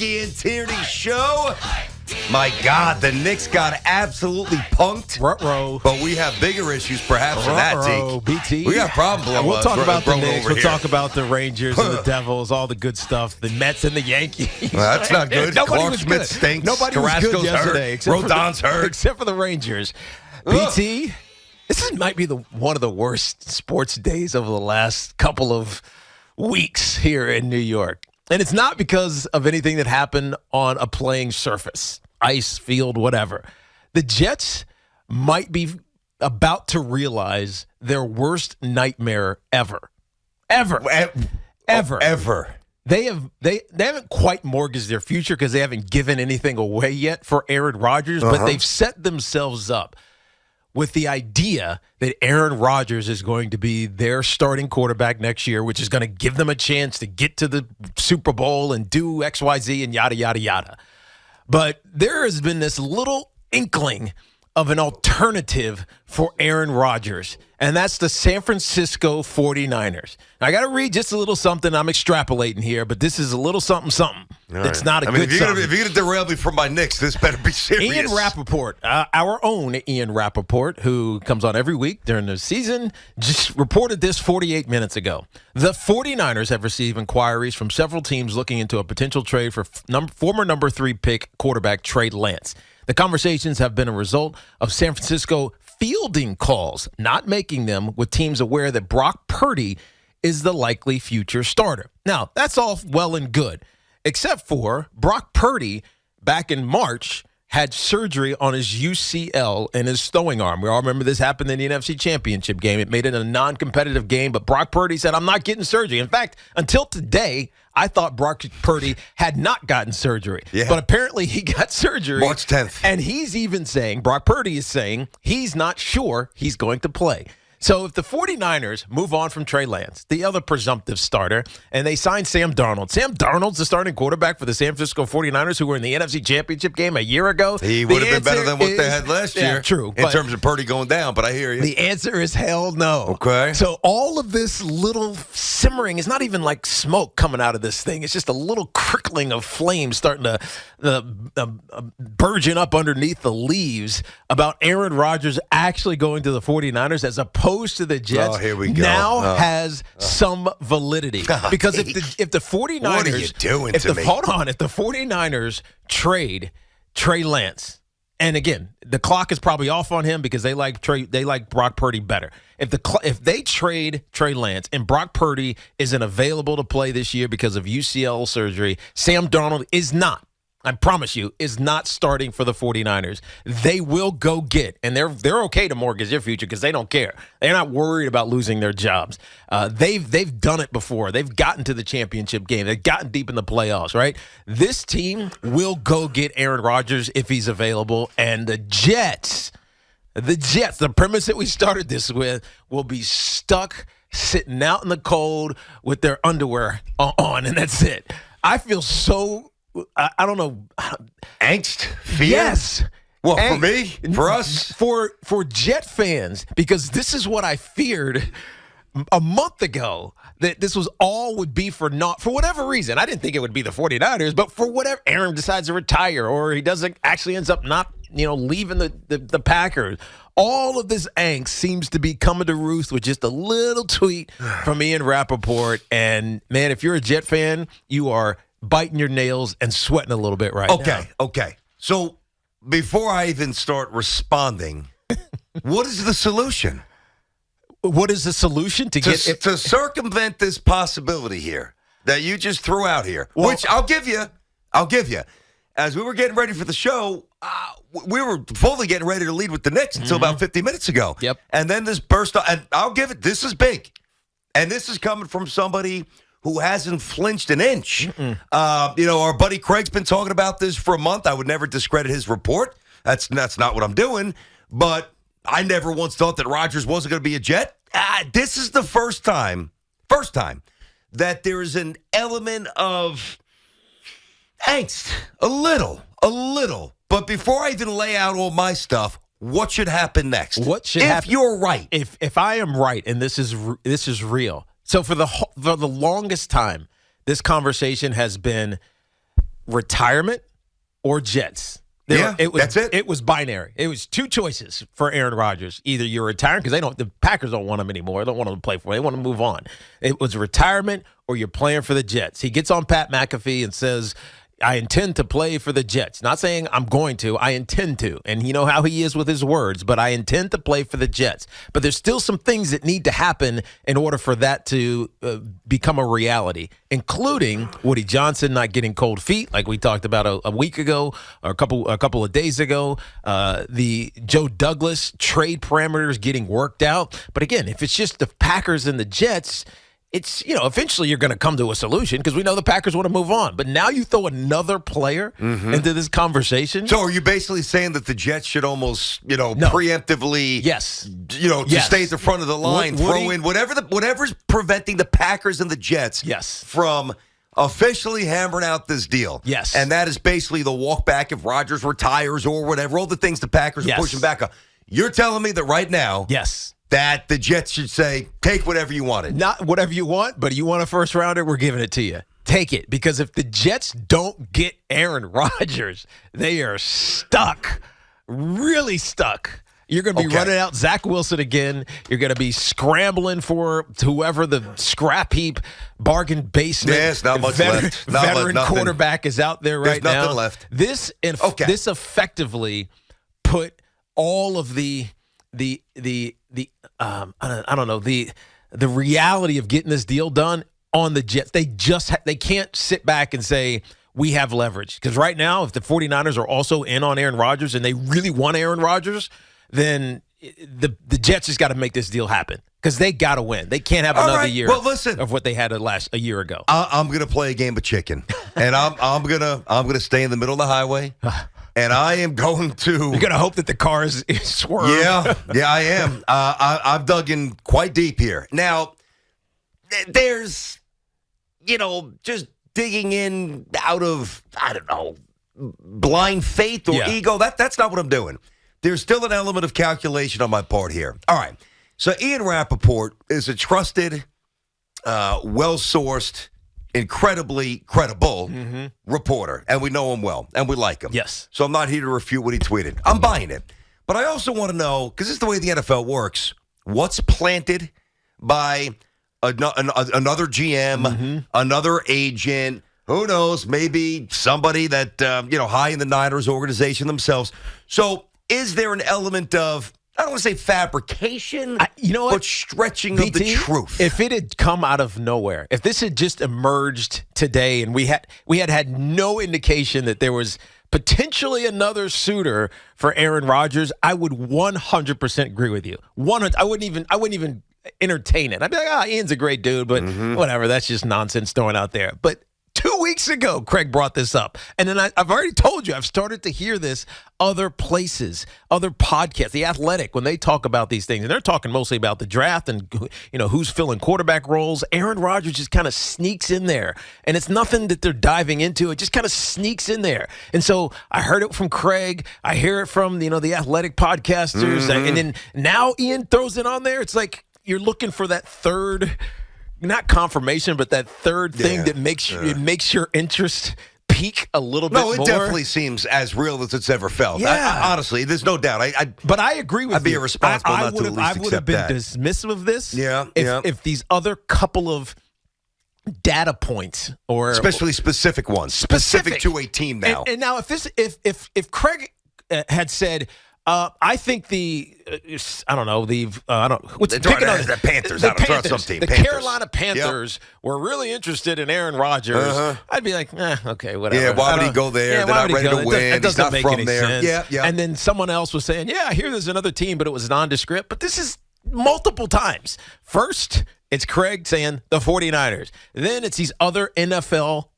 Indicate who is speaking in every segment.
Speaker 1: Mackey and Tierney show. My God, the Knicks got absolutely punked.
Speaker 2: Ruh-roh.
Speaker 1: But we have bigger issues, perhaps, than that, Teak.
Speaker 2: BT.
Speaker 1: We got problems.
Speaker 2: We'll talk about the Knicks. We'll
Speaker 1: here.
Speaker 2: talk about the Rangers and the Devils, all the good stuff. The Mets and the Yankees.
Speaker 1: Well, that's not good.
Speaker 2: Nobody
Speaker 1: Clark
Speaker 2: was
Speaker 1: Schmidt
Speaker 2: good.
Speaker 1: stinks.
Speaker 2: Nobody was
Speaker 1: Carrasco's
Speaker 2: good yesterday.
Speaker 1: hurt. Rodon's hurt.
Speaker 2: Except for the Rangers. BT, might be one of the worst sports days over the last couple of weeks here in New York. And it's not because of anything that happened on a playing surface, ice, field, whatever. The Jets might be about to realize their worst nightmare ever. Ever. They haven't quite mortgaged their future because they haven't given anything away yet for Aaron Rodgers, but they've set themselves up with the idea that Aaron Rodgers is going to be their starting quarterback next year, which is going to give them a chance to get to the Super Bowl and do XYZ and yada, yada, yada. But there has been this little inkling of an alternative for Aaron Rodgers, and that's the San Francisco 49ers. Now, I got to read just a little something. I'm extrapolating here, but this is a little something. It's not a good something.
Speaker 1: If you're going to derail me from my Knicks, this better be serious.
Speaker 2: Ian Rappaport, our own Ian Rappaport, who comes on every week during the season, just reported this 48 minutes ago. The 49ers have received inquiries from several teams looking into a potential trade for former number 3 pick quarterback Trey Lance. The conversations have been a result of San Francisco fielding calls, not making them, with teams aware that Brock Purdy is the likely future starter. Now, that's all well and good, except for Brock Purdy back in March had surgery on his UCL and his throwing arm. We all remember this happened in the NFC Championship game. It made it a non-competitive game, but Brock Purdy said, I'm not getting surgery. In fact, until today, I thought Brock Purdy had not gotten surgery. Yeah. But apparently he got surgery.
Speaker 1: March 10th.
Speaker 2: And he's even saying, Brock Purdy is saying, he's not sure he's going to play. So if the 49ers move on from Trey Lance, the other presumptive starter, and they sign Sam Darnold. Sam Darnold's the starting quarterback for the San Francisco 49ers, who were in the NFC Championship game a year ago.
Speaker 1: He would have been better than what they had last year.
Speaker 2: Yeah, true.
Speaker 1: In terms of Purdy going down, but I hear you.
Speaker 2: The answer is hell no.
Speaker 1: Okay.
Speaker 2: So all of this little simmering is not even like smoke coming out of this thing. It's just a little crickling of flames starting to burgeon up underneath the leaves about Aaron Rodgers actually going to the 49ers as opposed to the Jets.
Speaker 1: Oh, here we go.
Speaker 2: Now has some validity. Because if the 49ers
Speaker 1: what are you doing to me?
Speaker 2: Hold on, if the 49ers trade Trey Lance, and again, the clock is probably off on him because they like Brock Purdy better. If they trade Trey Lance and Brock Purdy isn't available to play this year because of UCL surgery, Sam Darnold is not. I promise you, is not starting for the 49ers. They will go get, and they're okay to mortgage their future because they don't care. They're not worried about losing their jobs. They've done it before. They've gotten to the championship game. They've gotten deep in the playoffs, right? This team will go get Aaron Rodgers if he's available, and the Jets, the premise that we started this with, will be stuck sitting out in the cold with their underwear on, and that's it. I feel so... I don't know.
Speaker 1: Angst? Fear?
Speaker 2: Yes.
Speaker 1: Well, for me? For us?
Speaker 2: For Jet fans, because this is what I feared a month ago, that this was all would be for whatever reason. I didn't think it would be the 49ers, but for whatever, Aaron decides to retire or he doesn't actually ends up not, leaving the Packers. All of this angst seems to be coming to roost with just a little tweet from Ian Rappaport. And, man, if you're a Jet fan, you are biting your nails and sweating a little bit right now.
Speaker 1: Okay. So before I even start responding, what is the solution?
Speaker 2: What is the solution
Speaker 1: to circumvent this possibility here that you just threw out here? Well, which I'll give you. As we were getting ready for the show, we were fully getting ready to lead with the Knicks until about 50 minutes ago.
Speaker 2: Yep.
Speaker 1: And then this burst on, and I'll give it, this is big. And this is coming from somebody who hasn't flinched an inch. Our buddy Craig's been talking about this for a month. I would never discredit his report. That's not what I'm doing. But I never once thought that Rodgers wasn't going to be a Jet. This is the first time that there is an element of angst. A little. But before I even lay out all my stuff, what should happen next?
Speaker 2: What should happen?
Speaker 1: If you're right.
Speaker 2: If I am right, and this is real. So for the longest time, this conversation has been retirement or Jets.
Speaker 1: That's it.
Speaker 2: It was binary. It was two choices for Aaron Rodgers. Either you're retiring because the Packers don't want him anymore. They don't want him to play for him. They want to move on. It was retirement or you're playing for the Jets. He gets on Pat McAfee and says, I intend to play for the Jets. Not saying I'm going to. I intend to. And you know how he is with his words, but I intend to play for the Jets. But there's still some things that need to happen in order for that to become a reality, including Woody Johnson not getting cold feet, like we talked about a week ago or a couple of days ago. The Joe Douglas trade parameters getting worked out. But again, if it's just the Packers and the Jets, it's, eventually you're going to come to a solution because we know the Packers want to move on. But now you throw another player into this conversation.
Speaker 1: So are you basically saying that the Jets should almost, preemptively,
Speaker 2: yes,
Speaker 1: to stay at the front of the line, throw in whatever's preventing the Packers and the Jets from officially hammering out this deal.
Speaker 2: Yes.
Speaker 1: And that is basically the walk back if Rodgers retires or whatever, all the things the Packers are pushing back on. You're telling me that right now, that the Jets should say, take whatever you wanted.
Speaker 2: Not whatever you want, but you want a first rounder, we're giving it to you. Take it. Because if the Jets don't get Aaron Rodgers, they are stuck. Really stuck. You're going to be running out Zach Wilson again. You're going to be scrambling for whoever the scrap heap bargain basement.
Speaker 1: Yes, not much left.
Speaker 2: Veteran quarterback is out there right now.
Speaker 1: There's nothing left.
Speaker 2: This effectively put all of the reality of getting this deal done on the Jets. They can't sit back and say we have leverage, because right now if the 49ers are also in on Aaron Rodgers and they really want Aaron Rodgers, then the Jets just got to make this deal happen because they got to win. They can't have another year of what they had a year ago.
Speaker 1: I'm going to play a game of chicken, and I'm gonna stay in the middle of the highway. And I am going to... You're
Speaker 2: going to hope that the car is swerved.
Speaker 1: Yeah, I am. I've dug in quite deep here. Now, there's, just digging in out of, I don't know, blind faith or ego. That's not what I'm doing. There's still an element of calculation on my part here. All right. So Ian Rappaport is a trusted, well-sourced, incredibly credible reporter, and we know him well, and we like him.
Speaker 2: Yes.
Speaker 1: So I'm not here to refute what he tweeted. I'm buying it. But I also want to know, because this is the way the NFL works, what's planted by another GM, another agent, who knows, maybe somebody that, high in the Niners organization themselves. So is there an element of, I don't want to say fabrication, but stretching of the truth?
Speaker 2: If it had come out of nowhere, if this had just emerged today and we had no indication that there was potentially another suitor for Aaron Rodgers, I would 100% agree with you. I wouldn't even entertain it. I'd be like, Ian's a great dude, but whatever, that's just nonsense throwing out there. But 2 weeks ago, Craig brought this up. And then I've already told you, I've started to hear this other places, other podcasts, The Athletic, when they talk about these things. And they're talking mostly about the draft and, who's filling quarterback roles. Aaron Rodgers just kind of sneaks in there. And it's nothing that they're diving into. It just kind of sneaks in there. And so I heard it from Craig. I hear it from, the Athletic podcasters. And then now Ian throws it on there. It's like you're looking for that third... not confirmation, but that third thing that makes your interest peak a little bit more.
Speaker 1: No, it definitely seems as real as it's ever felt.
Speaker 2: Yeah.
Speaker 1: Honestly, there's no doubt.
Speaker 2: But I agree with you.
Speaker 1: I'd be irresponsible not to at least accept that.
Speaker 2: I would have been dismissive of this
Speaker 1: if
Speaker 2: these other couple of data points, or
Speaker 1: especially specific ones, specific to a team now.
Speaker 2: And now if Craig had said, I think the
Speaker 1: Panthers.
Speaker 2: The Carolina Panthers were really interested in Aaron Rodgers. I'd be like, okay, whatever.
Speaker 1: Yeah, why would he go there? They're not ready to win.
Speaker 2: It doesn't make any
Speaker 1: sense. Yeah.
Speaker 2: And then someone else was saying, I hear there's another team, but it was nondescript. But this is multiple times. First, it's Craig saying the 49ers. Then it's these other NFL,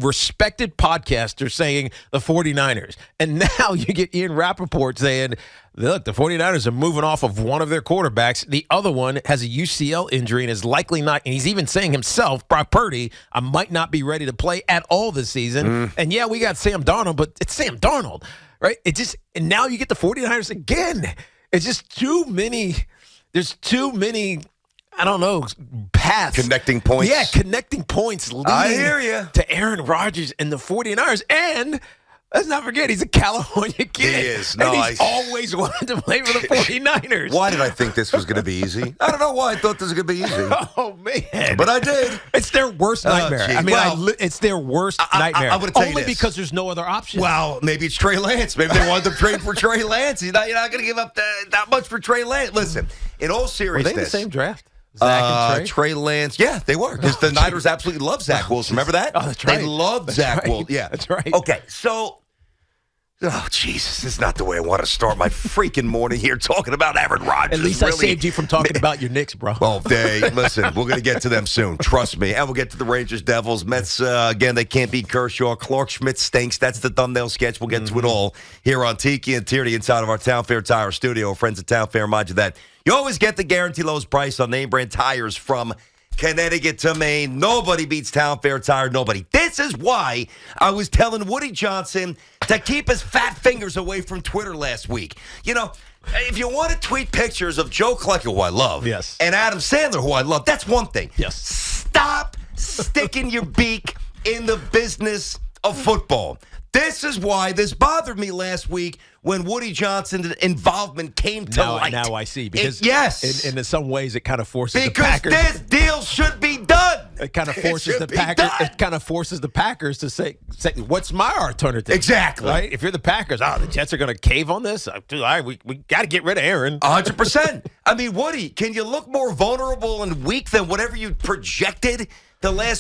Speaker 2: respected podcasters saying the 49ers. And now you get Ian Rappaport saying, look, the 49ers are moving off of one of their quarterbacks. The other one has a UCL injury and is likely not, and he's even saying himself, Brock Purdy, I might not be ready to play at all this season. And we got Sam Darnold, but it's Sam Darnold, right? And now you get the 49ers again. It's just too many, there's too many I don't know, paths.
Speaker 1: Connecting points.
Speaker 2: Yeah, connecting points leading
Speaker 1: I hear you.
Speaker 2: to Aaron Rodgers and the 49ers. And let's not forget, he's a California kid.
Speaker 1: He is. No,
Speaker 2: and he's always wanted to play for the 49ers.
Speaker 1: Why did I think this was going to be easy? I don't know why I thought this was going to be easy.
Speaker 2: Oh, man.
Speaker 1: But I did.
Speaker 2: It's their worst nightmare.
Speaker 1: Geez.
Speaker 2: I mean, it's their worst nightmare.
Speaker 1: I'm going to tell you
Speaker 2: Only
Speaker 1: this.
Speaker 2: because there's no other option.
Speaker 1: Well, maybe it's Trey Lance. Maybe they wanted to trade for Trey Lance. You're not going to give up that much for Trey Lance. Listen, in all
Speaker 2: Were
Speaker 1: seriousness.
Speaker 2: they in the same draft? Zach and
Speaker 1: Trey Lance. Yeah, they were. Because the Niners absolutely love Zach Wilson. Remember that?
Speaker 2: Oh, that's right.
Speaker 1: They love Zach
Speaker 2: right.
Speaker 1: Wilson. Yeah.
Speaker 2: That's right.
Speaker 1: Okay, so. Oh, Jesus, this is not the way I want to start my freaking morning here talking about Aaron Rodgers.
Speaker 2: At least I saved you from talking about your Knicks, bro.
Speaker 1: Well, listen, we're going to get to them soon. Trust me. And we'll get to the Rangers, Devils, Mets. Again, they can't beat Kershaw. Clark Schmidt stinks. That's the thumbnail sketch. We'll get to it all here on Tiki and Tierney inside of our Town Fair Tire studio. Friends at Town Fair remind you that you always get the guaranteed lowest price on name brand tires from Connecticut to Maine. Nobody beats Town Fair Tire. Nobody. This is why I was telling Woody Johnson to keep his fat fingers away from Twitter last week. You know, if you want to tweet pictures of Joe Klecker, who I love,
Speaker 2: yes,
Speaker 1: and Adam Sandler, who I love, that's one thing.
Speaker 2: Yes.
Speaker 1: Stop sticking your beak in the business of football. This is why this bothered me last week when Woody Johnson's involvement came to light.
Speaker 2: Now I see. Because
Speaker 1: yes.
Speaker 2: in some ways it kind of forces the
Speaker 1: because
Speaker 2: Packers.
Speaker 1: This deal should be done.
Speaker 2: It kind of forces the Packers. It kind of forces the Packers to say, "What's my alternative?"
Speaker 1: Exactly.
Speaker 2: Right? If you're the Packers, the Jets are going to cave on this. All right, we got to get rid of Aaron.
Speaker 1: 100%. I mean, Woody, can you look more vulnerable and weak than whatever you projected?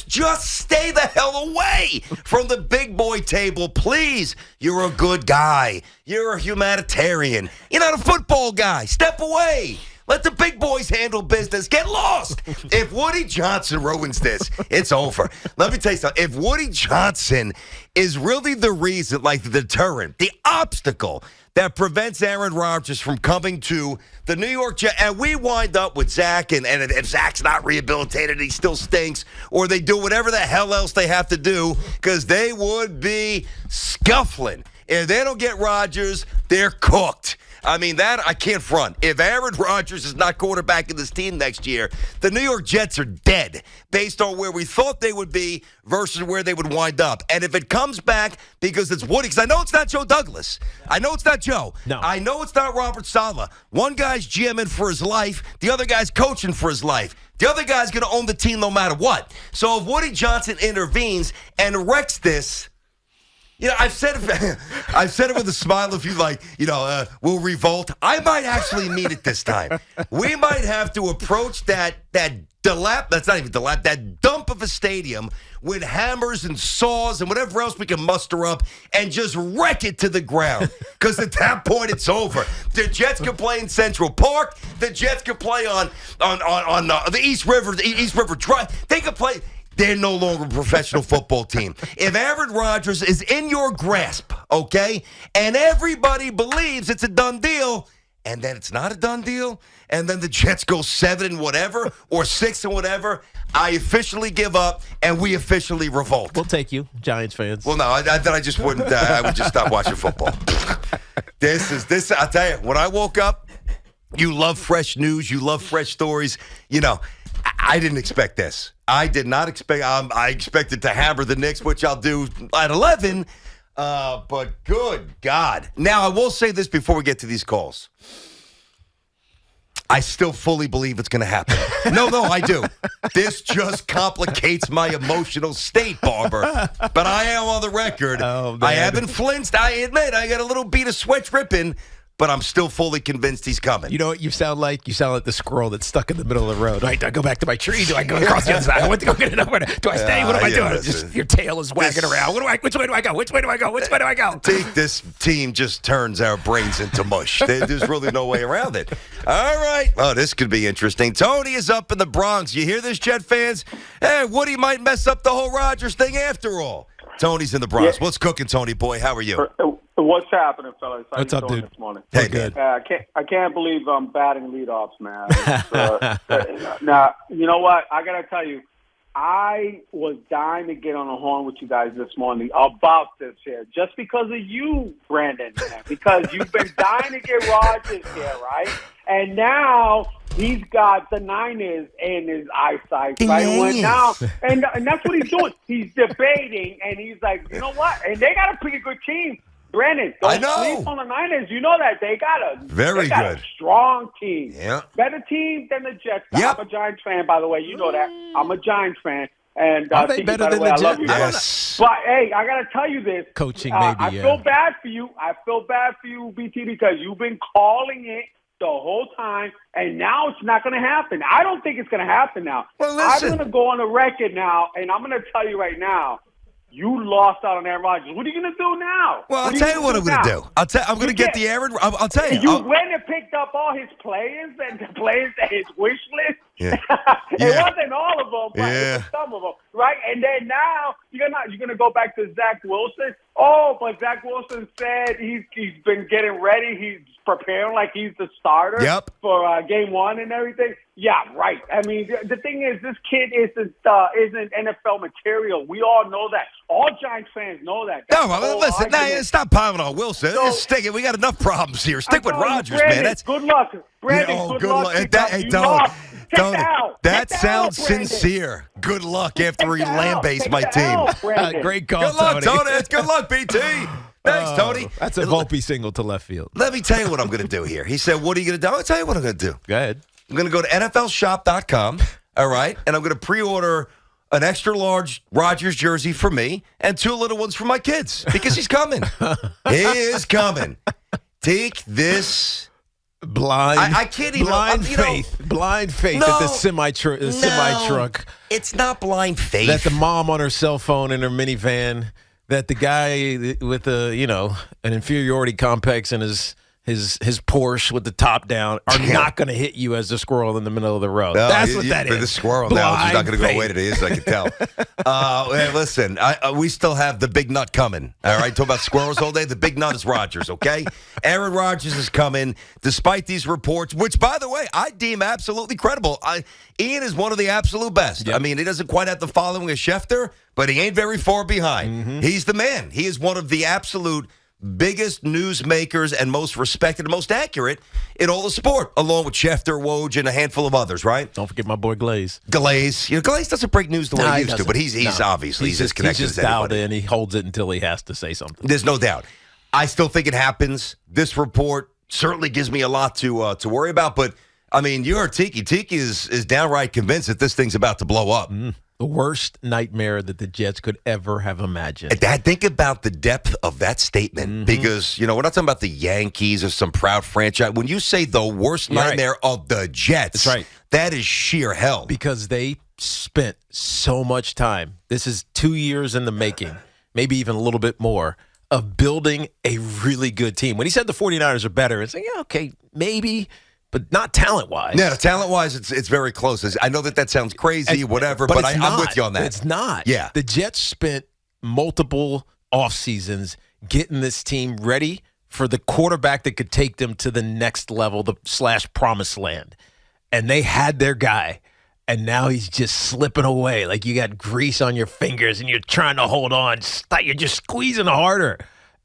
Speaker 1: Just stay the hell away from the big boy table, please. You're a good guy. You're a humanitarian. You're not a football guy. Step away. Let the big boys handle business. Get lost. If Woody Johnson ruins this, it's over. Let me tell you something. If Woody Johnson is really the reason, like the deterrent, the obstacle that prevents Aaron Rodgers from coming to the New York Jets, and we wind up with Zach, and if Zach's not rehabilitated, he still stinks, or they do whatever the hell else they have to do, because they would be scuffling. If they don't get Rodgers, they're cooked. I mean, that I can't front. If Aaron Rodgers is not quarterbacking this team next year, the New York Jets are dead based on where we thought they would be versus where they would wind up. And if it comes back because it's Woody, because I know it's not Joe Douglas. I know it's not Joe.
Speaker 2: No.
Speaker 1: I know it's not Robert Saleh. One guy's GMing for his life. The other guy's coaching for his life. The other guy's going to own the team no matter what. So if Woody Johnson intervenes and wrecks this, you know, I've said it with a smile. If you like, we'll revolt. I might actually mean it this time. We might have to approach that dump of a stadium with hammers and saws and whatever else we can muster up and just wreck it to the ground. Because at that point, it's over. The Jets can play in Central Park. The Jets can play on the East River Drive. They can play. They're no longer a professional football team. If Aaron Rodgers is in your grasp, okay, and everybody believes it's a done deal, and then it's not a done deal, and then the Jets go 7 and whatever or 6 and whatever, I officially give up, and we officially revolt.
Speaker 2: We'll take you, Giants fans.
Speaker 1: Well, no, I just wouldn't. I would just stop watching football. This. I'll tell you, when I woke up, you love fresh news, you love fresh stories. I didn't expect this. I did not expect. I expected to hammer the Knicks, which I'll do at 11. But good God! Now I will say this before we get to these calls. I still fully believe it's going to happen. No, I do. This just complicates my emotional state, Barber. But I am on the record.
Speaker 2: Oh,
Speaker 1: I haven't flinched. I admit I got a little bead of sweat dripping. But I'm still fully convinced he's coming.
Speaker 2: You know what you sound like? You sound like the squirrel that's stuck in the middle of the road. Right, do I go back to my tree? Do I go across the other side? I want to go get it over. Do I stay? What am I doing? Just your tail is wagging around. Which way do I go? Which way do I go? Which way do I go?
Speaker 1: This team just turns our brains into mush. There's really no way around it. All right. Oh, this could be interesting. Tony is up in the Bronx. You hear this, Jet fans? Hey, Woody might mess up the whole Rodgers thing after all. Tony's in the Bronx. What's cooking, Tony boy? How are you?
Speaker 3: What's happening, fellas? How
Speaker 2: What's
Speaker 3: you
Speaker 2: up,
Speaker 3: doing
Speaker 2: dude?
Speaker 3: This morning?
Speaker 1: Hey, good.
Speaker 3: I can't believe I'm batting leadoffs, man. Now, you know what? I got to tell you, I was dying to get on the horn with you guys this morning about this here, just because of you, Brandon, man, because you've been dying to get Rodgers here, right? And now he's got the Niners in his eyesight, right? When now, and that's what he's doing. He's debating, and he's like, you know what? And they got a pretty good team. Brandon, don't sleep on the Niners. You know that they got a strong team.
Speaker 1: Yeah.
Speaker 3: Better team than the Jets.
Speaker 1: Yep.
Speaker 3: I'm a Giants fan, by the way. You know that. I'm a Giants fan. And
Speaker 2: are they better than the Jets?
Speaker 3: I love you.
Speaker 1: Yes.
Speaker 3: But hey, I gotta tell you this.
Speaker 2: Coaching, maybe.
Speaker 3: I feel bad for you. I feel bad for you, BT, because you've been calling it the whole time, and now it's not going to happen. I don't think it's going to happen now.
Speaker 1: Well, listen.
Speaker 3: I'm going to go on the record now, and I'm going to tell you right now, you lost out on Aaron Rodgers. What are you going to do now?
Speaker 1: Well, I'll tell you what I'm going to do. I'm going to get the Aaron. I'll tell you.
Speaker 3: You went and picked up all his players and the players at his wish list.
Speaker 1: Yeah.
Speaker 3: It wasn't all of them, but it was some of them, right? And then now you're going to go back to Zach Wilson. Oh, but Zach Wilson said he's been getting ready. He's preparing like he's the starter for game one and everything. Yeah, right. I mean, the thing is, this kid isn't NFL material. We all know that. All Giants fans know that.
Speaker 1: Listen, stop piling on Wilson. Just stick it. We got enough problems here. Stick with Rodgers,
Speaker 3: Brandon,
Speaker 1: man.
Speaker 3: Good luck. Brandon, good luck.
Speaker 1: That sounds sincere. Good luck after he lambastes my team.
Speaker 2: Great call,
Speaker 1: Good luck,
Speaker 2: Tony.
Speaker 1: Good luck, BT. Thanks, Tony.
Speaker 2: That's a Volpe single to left field.
Speaker 1: Let me tell you what I'm going to do here. He said, what are you going to do? I'll tell you what I'm going to do.
Speaker 2: Go ahead.
Speaker 1: I'm going to go to NFLshop.com, all right, and I'm going to pre-order an extra large Rodgers jersey for me and 2 little ones for my kids because he's coming. He is coming. Take this. I can't even.
Speaker 2: Blind faith at the semi truck.
Speaker 1: It's not blind faith.
Speaker 2: That the mom on her cell phone in her minivan. That the guy with an inferiority complex in his Porsche with the top down are not going to hit you as the squirrel in the middle of the road.
Speaker 1: No,
Speaker 2: that's what that is.
Speaker 1: The squirrel now is not going to go away today, as I can tell. Listen, we still have the big nut coming. All right, talk about squirrels all day. The big nut is Rodgers, okay? Aaron Rodgers is coming, despite these reports, which, by the way, I deem absolutely credible. Ian is one of the absolute best. Yep. I mean, he doesn't quite have the following of Schefter, but he ain't very far behind. Mm-hmm. He's the man. He is one of the absolute biggest newsmakers and most respected and most accurate in all the sport, along with Schefter, Woj, and a handful of others, right?
Speaker 2: Don't forget my boy Glaze.
Speaker 1: Glaze doesn't break news the way he used to, but he's obviously as connected as anybody.
Speaker 2: Dialed in. He holds it until he has to say something.
Speaker 1: There's no doubt. I still think it happens. This report certainly gives me a lot to worry about, but I mean, you heard Tiki. Tiki is downright convinced that this thing's about to blow up.
Speaker 2: The worst nightmare that the Jets could ever have imagined.
Speaker 1: I think about the depth of that statement because, we're not talking about the Yankees or some proud franchise. When you say the worst nightmare of the Jets,
Speaker 2: that's right.
Speaker 1: That is sheer hell.
Speaker 2: Because they spent so much time. This is 2 years in the making, maybe even a little bit more, of building a really good team. When he said the 49ers are better, it's like, yeah, okay, maybe – but not talent-wise.
Speaker 1: Yeah, talent-wise, it's very close. I know that sounds crazy, whatever, but I'm with you on that.
Speaker 2: It's not.
Speaker 1: Yeah.
Speaker 2: The Jets spent multiple off seasons getting this team ready for the quarterback that could take them to the next level, the / promised land. And they had their guy, and now he's just slipping away. Like you got grease on your fingers, and you're trying to hold on. You're just squeezing harder.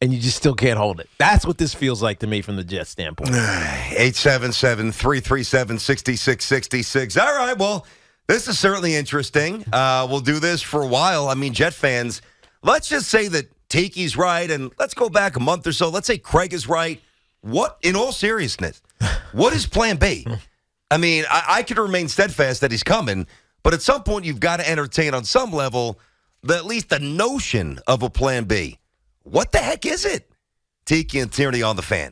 Speaker 2: And you just still can't hold it. That's what this feels like to me from the Jets standpoint.
Speaker 1: 877-337-6666. All right, well, this is certainly interesting. We'll do this for a while. I mean, Jet fans, let's just say that Tiki's right, and let's go back a month or so. Let's say Craig is right. What, in all seriousness, what is plan B? I mean, I could remain steadfast that he's coming, but at some point you've got to entertain on some level at least the notion of a plan B. What the heck is it? Tiki and Tierney on the Fan.